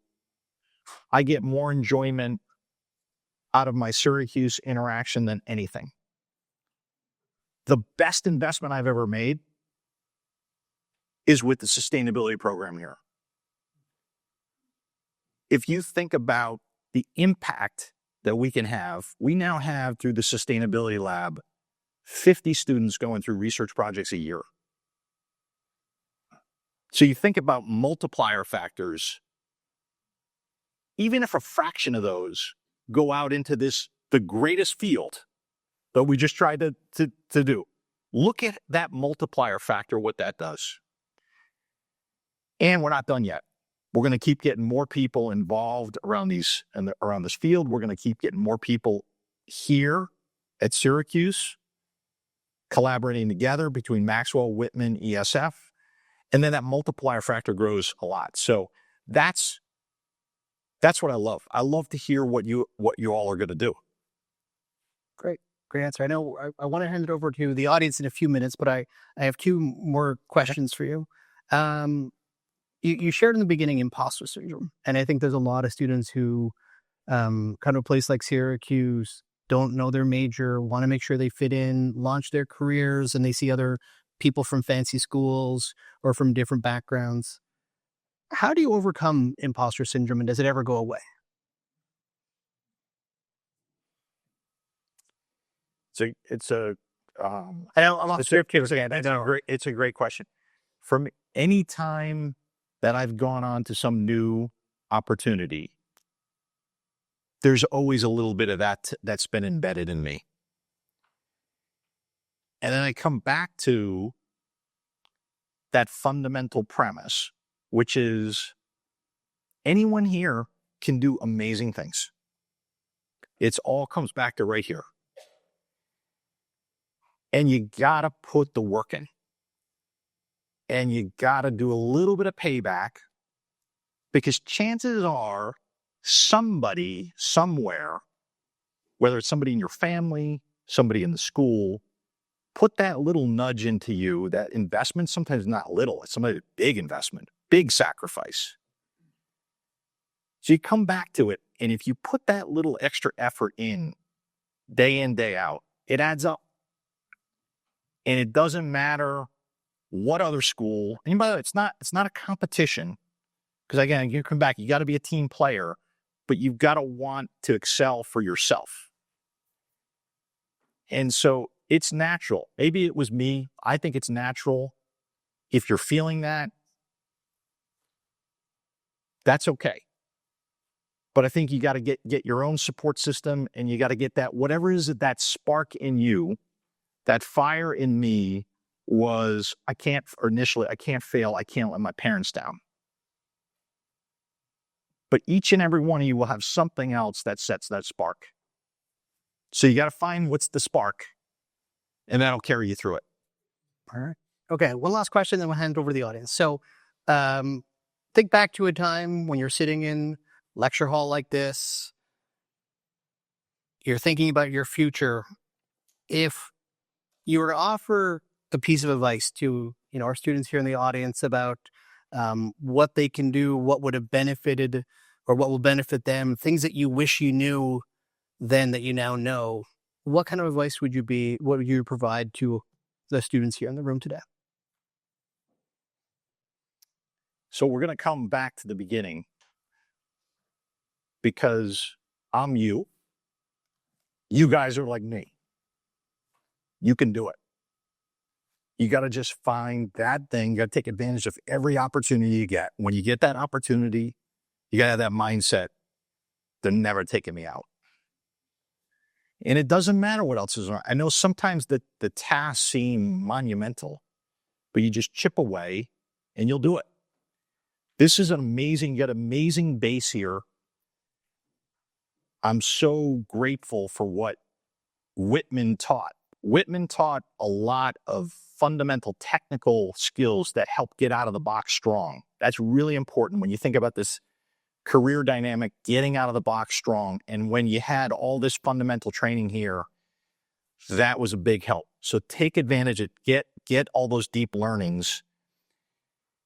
I get more enjoyment out of my Syracuse interaction than anything. The best investment I've ever made is with the sustainability program here. If you think about the impact that we can have, we now have through the sustainability lab 50 students going through research projects a year. So you think about multiplier factors. Even if a fraction of those go out into the greatest field that we just tried to do, look at that multiplier factor, what that does. And we're not done yet. We're going to keep getting more people involved around this field. We're going to keep getting more people here at Syracuse, collaborating together between Maxwell, Whitman, ESF, and then that multiplier factor grows a lot. So that's what I love. I love to hear what you all are going to do. Great answer. I know I want to hand it over to the audience in a few minutes, but I have two more questions for you. You shared in the beginning imposter syndrome, and I think there's a lot of students who come to a place like Syracuse, don't know their major, want to make sure they fit in, launch their careers, and they see other people from fancy schools or from different backgrounds. How do you overcome imposter syndrome, and does it ever go away? It's a great question. From any time that I've gone on to some new opportunity, there's always a little bit of that's been embedded in me. And then I come back to that fundamental premise, which is anyone here can do amazing things. It all comes back to right here. And you got to put the work in. And you got to do a little bit of payback, because chances are somebody somewhere, whether it's somebody in your family, somebody in the school, put that little nudge into you, that investment, sometimes not little, it's somebody's big investment, big sacrifice. So you come back to it, and if you put that little extra effort in, day, out, it adds up. And it doesn't matter what other school, and by the way, it's not a competition, because again, you come back, you got to be a team player, but you've got to want to excel for yourself. And so it's natural. Maybe it was me. I think it's natural. If you're feeling that, that's okay. But I think you got to get your own support system, and you got to get that, whatever is it, that spark in you, that fire in me was, I can't fail. I can't let my parents down. But each and every one of you will have something else that sets that spark. So you got to find what's the spark, and that'll carry you through it. All right. Okay. One last question, then we'll hand it over to the audience. So think back to a time when you're sitting in lecture hall like this, you're thinking about your future. If you were to offer a piece of advice to our students here in the audience about what they can do, what would have benefited or what will benefit them, things that you wish you knew then that you now know, what kind of advice what would you provide to the students here in the room today? So we're going to come back to the beginning, because I'm you. You guys are like me. You can do it. You got to just find that thing. You got to take advantage of every opportunity you get. When you get that opportunity, you got to have that mindset, they're never taking me out. And it doesn't matter what else is on. I know sometimes the tasks seem monumental, but you just chip away and you'll do it. This is you got amazing base here. I'm so grateful for what Whitman taught. Whitman taught a lot of fundamental technical skills that help get out of the box strong. That's really important when you think about this career dynamic, getting out of the box strong. And when you had all this fundamental training here, that was a big help. So take advantage of it, get all those deep learnings.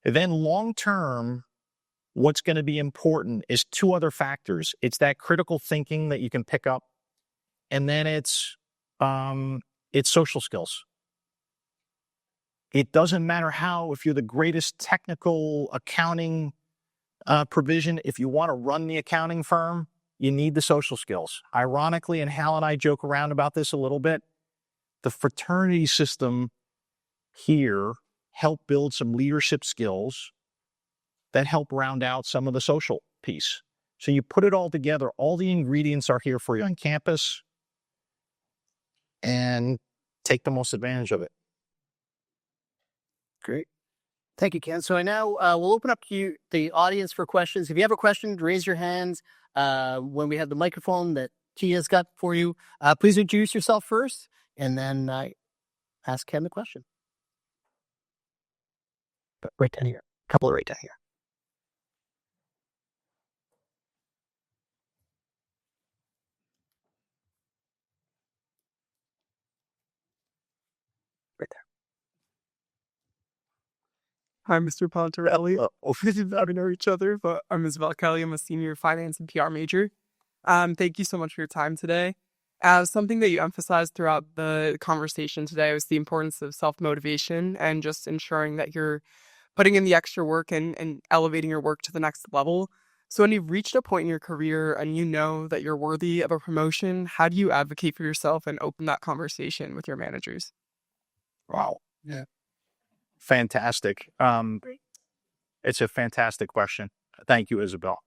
And then long term, what's going to be important is two other factors. It's that critical thinking that you can pick up, and then it's social skills. It doesn't matter if you're the greatest technical accounting provision, if you want to run the accounting firm, you need the social skills. Ironically, and Hal and I joke around about this a little bit, the fraternity system here helped build some leadership skills that help round out some of the social piece. So you put it all together, all the ingredients are here for you on campus, and take the most advantage of it. Great. Thank you, Ken. So now we'll open up to you, the audience, for questions. If you have a question, raise your hands when we have the microphone that Tia's got for you. Please introduce yourself first, and then ask Ken the question. Right down here. A couple right down here. Right there. Hi, Mr. Pontarelli. We did not know each other, but I'm Isabel Kelly. I'm a senior finance and PR major. Thank you so much for your time today. Something that you emphasized throughout the conversation today was the importance of self-motivation and just ensuring that you're putting in the extra work and elevating your work to the next level. So when you've reached a point in your career and you know that you're worthy of a promotion, how do you advocate for yourself and open that conversation with your managers? Wow. Yeah. Fantastic. It's a fantastic question. Thank you, Isabel.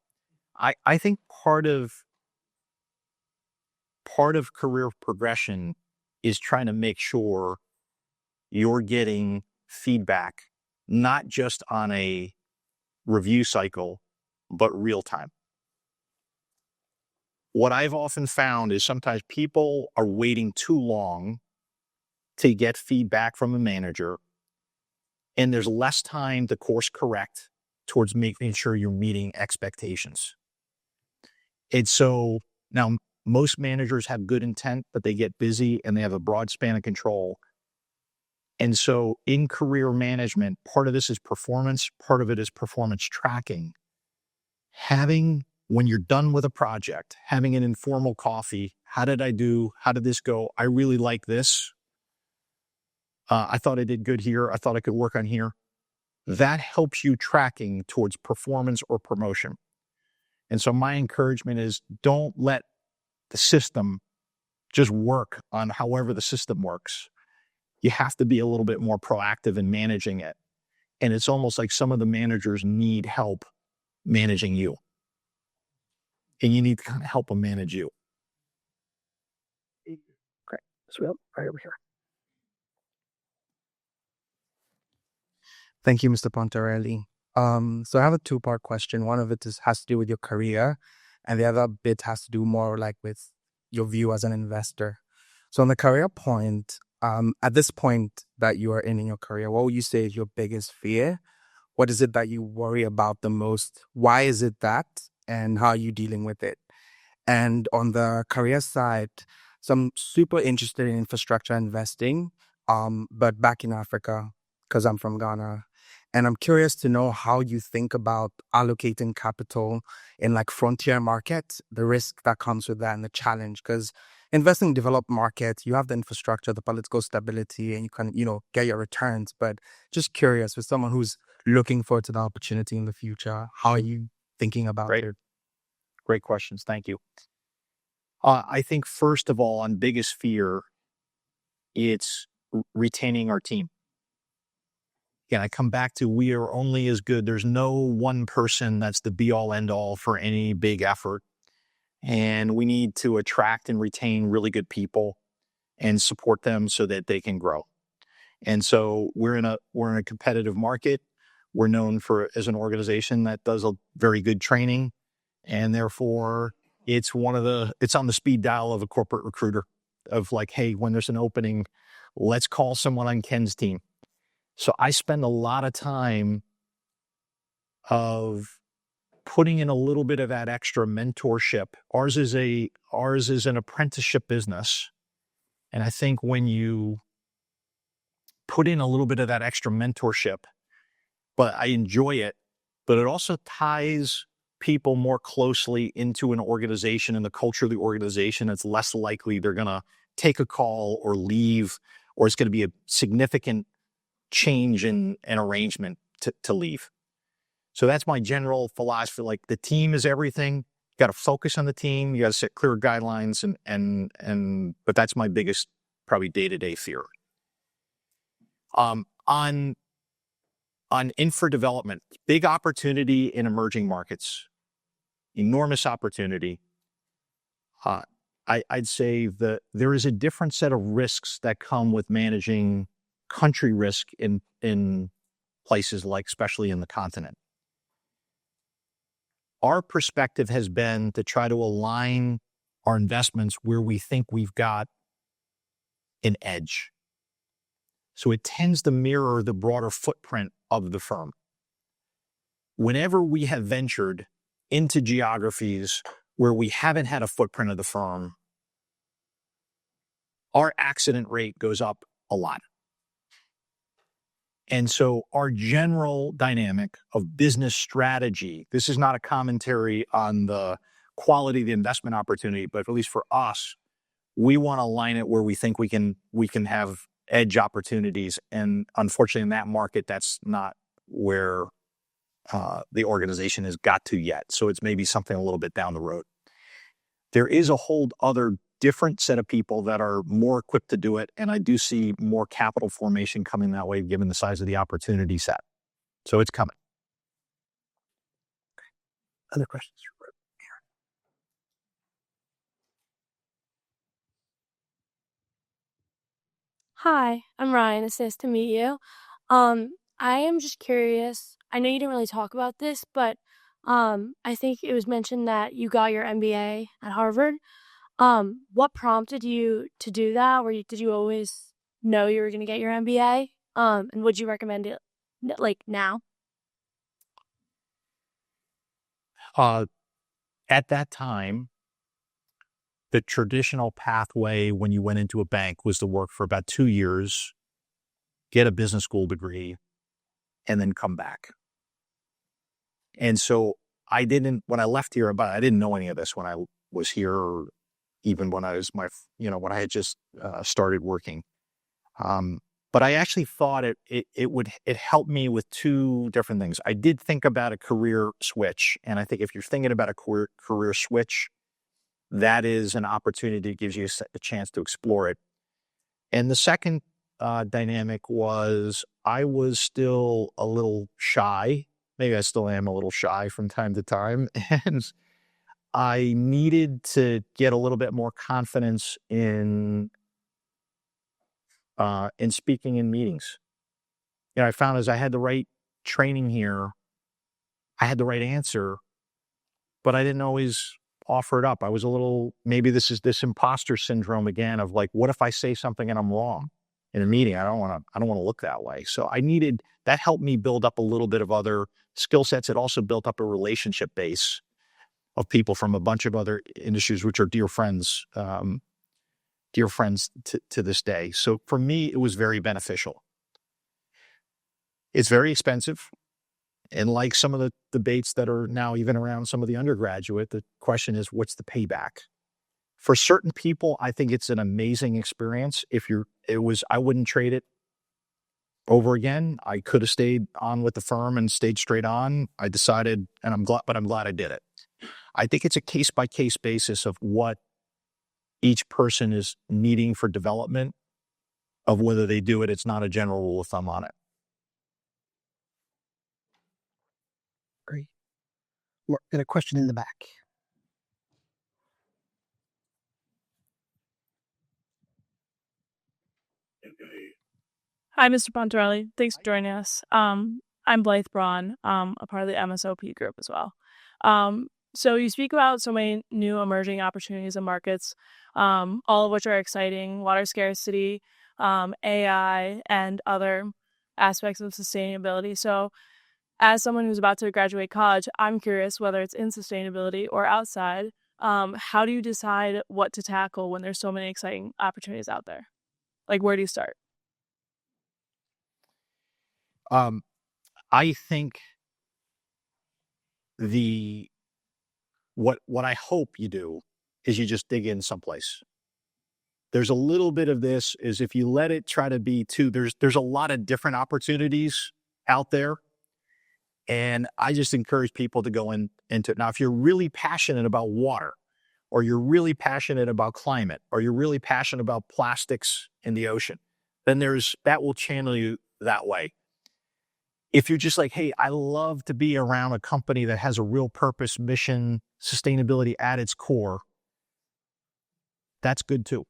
I think part of career progression is trying to make sure you're getting feedback, not just on a review cycle, but real time. What I've often found is sometimes people are waiting too long to get feedback from a manager, and there's less time to course correct towards making sure you're meeting expectations. And so now most managers have good intent, but they get busy and they have a broad span of control. And so in career management, part of this is performance, part of it is performance tracking. When you're done with a project, having an informal coffee, how did I do? How did this go? I really like this. I thought I did good here. I thought I could work on here. That helps you tracking towards performance or promotion. And so my encouragement is don't let the system just work on however the system works. You have to be a little bit more proactive in managing it. And it's almost like some of the managers need help managing you. And you need to kind of help them manage you. Great. So right over here. Thank you, Mr. Pontarelli. So I have a two-part question. One of it has to do with your career, and the other bit has to do more like with your view as an investor. So on the career point, at this point that you are in your career, what would you say is your biggest fear? What is it that you worry about the most? Why is it that? And how are you dealing with it? And on the career side, so I'm super interested in infrastructure investing, but back in Africa, because I'm from Ghana. And I'm curious to know how you think about allocating capital in like frontier markets, the risk that comes with that and the challenge. Because investing in developed markets, you have the infrastructure, the political stability, and you can, get your returns. But just curious, with someone who's looking forward to the opportunity in the future, how are you thinking about it? Great questions. Thank you. I think first of all, on biggest fear, it's retaining our team. Again, I come back to we are only as good. There's no one person that's the be all end all for any big effort. and we need to attract and retain really good people and support them so that they can grow. And so we're in a competitive market. We're known as an organization that does a very good training, and therefore it's on the speed dial of a corporate recruiter of like, hey, when there's an opening, let's call someone on Ken's team. So I spend a lot of time of putting in a little bit of that extra mentorship. Ours is an apprenticeship business. And I think when you put in a little bit of that extra mentorship, but I enjoy it, but it also ties people more closely into an organization and the culture of the organization. It's less likely they're going to take a call or leave, or it's going to be a significant change in an arrangement to leave. So that's my general philosophy. Like, the team is everything. You got to focus on the team. You got to set clear guidelines, but that's my biggest probably day-to-day fear. On infra development, big opportunity in emerging markets, enormous opportunity. I'd say that there is a different set of risks that come with managing country risk in places like, especially in the continent. Our perspective has been to try to align our investments where we think we've got an edge. So it tends to mirror the broader footprint of the firm. Whenever we have ventured into geographies where we haven't had a footprint of the firm, our accident rate goes up a lot. And so our general dynamic of business strategy, this is not a commentary on the quality of the investment opportunity, but at least for us, we want to align it where we think we can have edge opportunities. And unfortunately, in that market, that's not where the organization has got to yet. So it's maybe something a little bit down the road. There is a whole other different set of people that are more equipped to do it. And I do see more capital formation coming that way, given the size of the opportunity set. So it's coming. Other questions? Hi, I'm Ryan. It's nice to meet you. I am just curious. I know you didn't really talk about this, but I think it was mentioned that you got your MBA at Harvard. What prompted you to do that? Did you always know you were going to get your MBA? And would you recommend it like now? At that time, the traditional pathway when you went into a bank was to work for about 2 years, get a business school degree, and then come back. And so when I left here, I didn't know any of this when I was here, or even when I was when I had just started working. But I actually thought it helped me with two different things. I did think about a career switch. And I think if you're thinking about a career switch, that is an opportunity that gives you a chance to explore it. And the second dynamic was I was still a little shy. Maybe I still am a little shy from time to time. And I needed to get a little bit more confidence in speaking in meetings. I found as I had the right training here, I had the right answer, but I didn't always offer it up. I was a little, maybe this is this imposter syndrome again of like, what if I say something and I'm wrong in a meeting? I don't want to look that way. So that helped me build up a little bit of other skill sets. It also built up a relationship base of people from a bunch of other industries, which are dear friends to this day. So for me, it was very beneficial. It's very expensive. And like some of the debates that are now even around some of the undergraduate, the question is, what's the payback? For certain people, I think it's an amazing experience. I wouldn't trade it over again. I could have stayed on with the firm and stayed straight on. I decided, and I'm glad I did it. I think it's a case-by-case basis of what each person is needing for development, of whether they do it. It's not a general rule of thumb on it. Great. Got a question in the back. Hi, Mr. Pontarelli. Thanks for joining us. I'm Blythe Braun, a part of the MSOP group as well. So you speak about so many new emerging opportunities and markets, all of which are exciting: water scarcity, AI, and other aspects of sustainability. So as someone who's about to graduate college, I'm curious, whether it's in sustainability or outside, how do you decide what to tackle when there's so many exciting opportunities out there? Like, where do you start? I think what I hope you do is you just dig in someplace. There's a little bit of this is if you let it try to be too, there's a lot of different opportunities out there. And I just encourage people to go into it. Now, if you're really passionate about water, or you're really passionate about climate, or you're really passionate about plastics in the ocean, then that will channel you that way. If you're just like, hey, I love to be around a company that has a real purpose, mission, sustainability at its core, that's good too.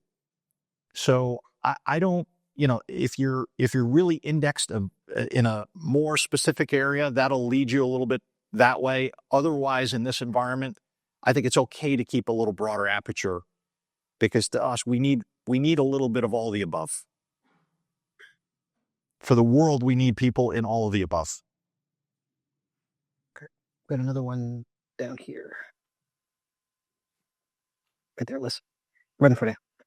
So I don't, if you're really indexed in a more specific area, that'll lead you a little bit that way. Otherwise, in this environment, I think it's okay to keep a little broader aperture, because to us, we need a little bit of all the above. For the world, we need people in all of the above. Okay. Got another one down here. Right there, listen. Right in front of you.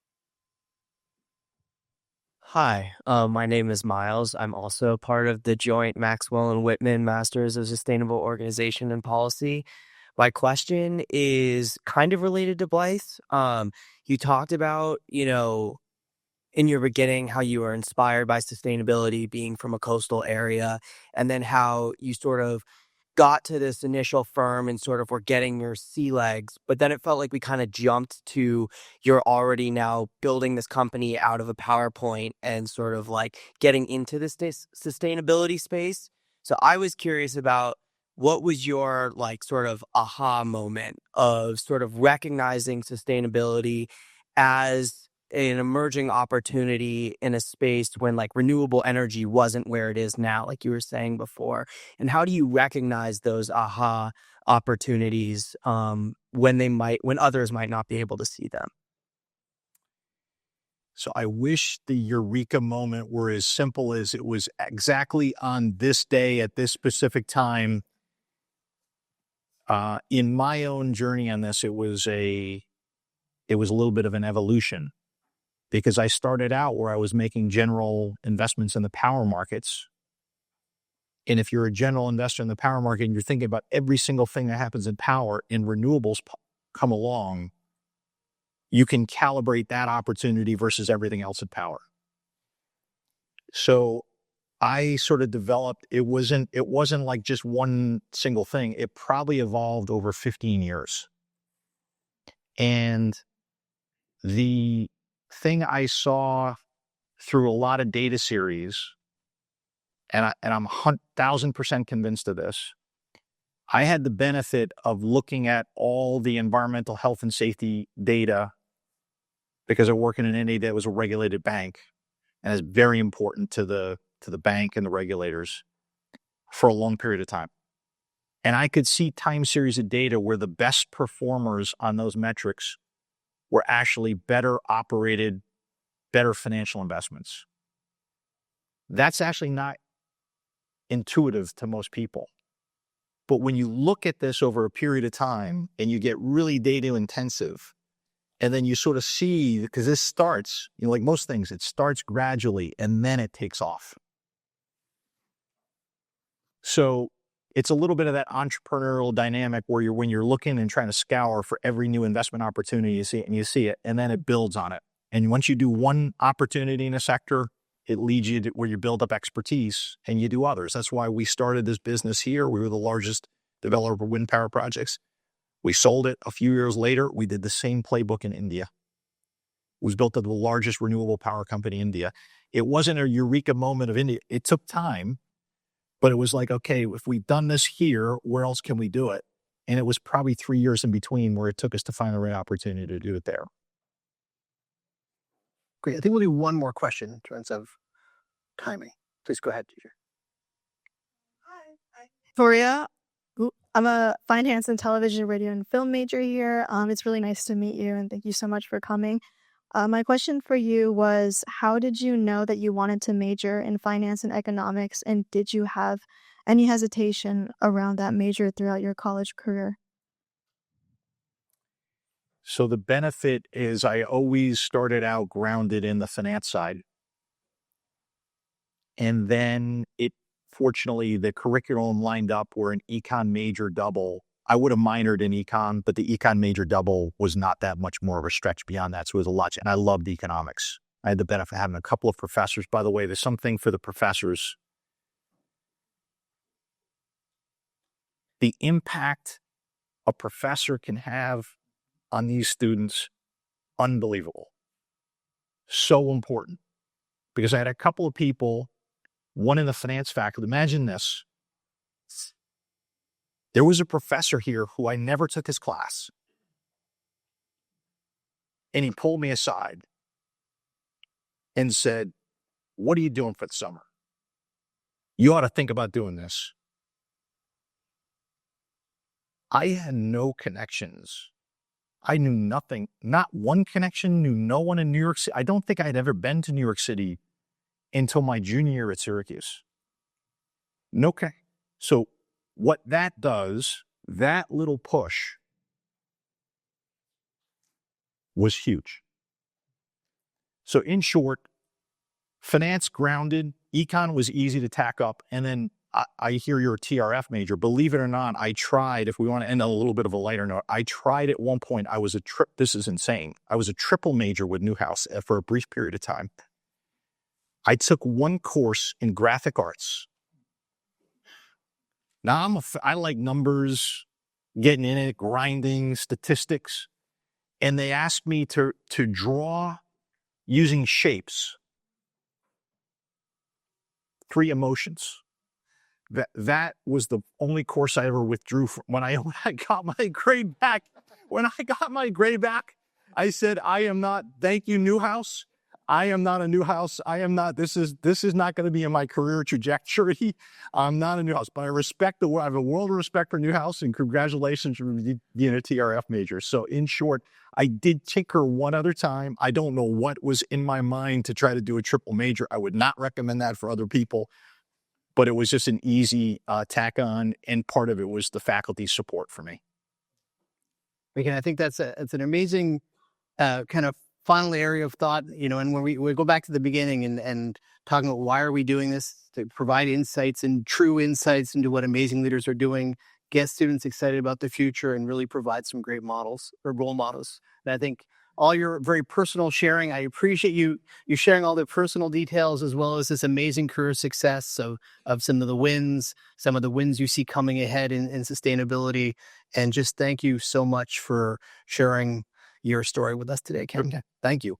Hi, my name is Miles. I'm also part of the joint Maxwell and Whitman Masters of Sustainable Organization and Policy. My question is kind of related to Blythe. You talked about, in your beginning, how you were inspired by sustainability being from a coastal area, and then how you sort of got to this initial firm and sort of were getting your sea legs, but then it felt like we kind of jumped to you're already now building this company out of a PowerPoint and sort of like getting into this sustainability space. So I was curious about what was your like sort of aha moment of sort of recognizing sustainability as an emerging opportunity in a space when like renewable energy wasn't where it is now, like you were saying before. And how do you recognize those aha opportunities when others might not be able to see them? So I wish the eureka moment were as simple as it was exactly on this day at this specific time. In my own journey on this, it was a little bit of an evolution, because I started out where I was making general investments in the power markets. And if you're a general investor in the power market and you're thinking about every single thing that happens in power, and renewables come along, you can calibrate that opportunity versus everything else in power. So I sort of developed, it wasn't like just one single thing. It probably evolved over 15 years. And the thing I saw through a lot of data series, and I'm 1,000% convinced of this, I had the benefit of looking at all the environmental health and safety data, because I work in an entity that was a regulated bank and is very important to the bank and the regulators, for a long period of time. And I could see time series of data where the best performers on those metrics were actually better operated, better financial investments. That's actually not intuitive to most people. But when you look at this over a period of time and you get really data intensive, and then you sort of see, because this starts, like most things, it starts gradually and then it takes off. So it's a little bit of that entrepreneurial dynamic where when you're looking and trying to scour for every new investment opportunity, you see it, and then it builds on it. And once you do one opportunity in a sector, it leads you to where you build up expertise and you do others. That's why we started this business here. We were the largest developer of wind power projects. We sold it a few years later. We did the same playbook in India. It was built at the largest renewable power company in India. It wasn't a eureka moment of India. It took time, but it was like, okay, if we've done this here, where else can we do it? And it was probably 3 years in between where it took us to find the right opportunity to do it there. Great. I think we'll do one more question in terms of timing. Please go ahead, teacher. Victoria. I'm a finance and television, radio, and film major here. It's really nice to meet you, and thank you so much for coming. My question for you was, how did you know that you wanted to major in finance and economics, and did you have any hesitation around that major throughout your college career? So the benefit is I always started out grounded in the finance side. And then fortunately, the curriculum lined up where an econ major double. I would have minored in econ, but the econ major double was not that much more of a stretch beyond that. So it was a lot. And I loved economics. I had the benefit of having a couple of professors. By the way, there's something for the professors. The impact a professor can have on these students, unbelievable. So important. Because I had a couple of people, one in the finance faculty. Imagine this. There was a professor here who I never took his class. And he pulled me aside and said, "What are you doing for the summer? You ought to think about doing this." I had no connections. I knew nothing, not one connection, knew no one in New York City. I don't think I had ever been to New York City until my junior year at Syracuse. Okay. So what that does, that little push was huge. So in short, finance grounded, econ was easy to tack up. And then I hear you're a TRF major. Believe it or not, I tried, if we want to end on a little bit of a lighter note, I tried at one point, this is insane. I was a triple major with Newhouse for a brief period of time. I took one course in graphic arts. Now I like numbers, getting in it, grinding, statistics. And they asked me to draw using shapes 3 emotions. That was the only course I ever withdrew from. When I got my grade back, I said, I am not, thank you, Newhouse. I am not a Newhouse. I am not, this is not going to be in my career trajectory. I'm not a Newhouse, but I have a world of respect for Newhouse, and congratulations for being a TRF major. So in short, I did tinker one other time. I don't know what was in my mind to try to do a triple major. I would not recommend that for other people, but it was just an easy tack on, and part of it was the faculty support for me. Again, I think it's an amazing kind of final area of thought, and when we go back to the beginning and talking about why are we doing this, to provide insights and true insights into what amazing leaders are doing, get students excited about the future, and really provide some great models or role models. And I think all your very personal sharing, I appreciate you sharing all the personal details as well as this amazing career success of some of the wins you see coming ahead in sustainability. And just thank you so much for sharing your story with us today, Ken. Thank you.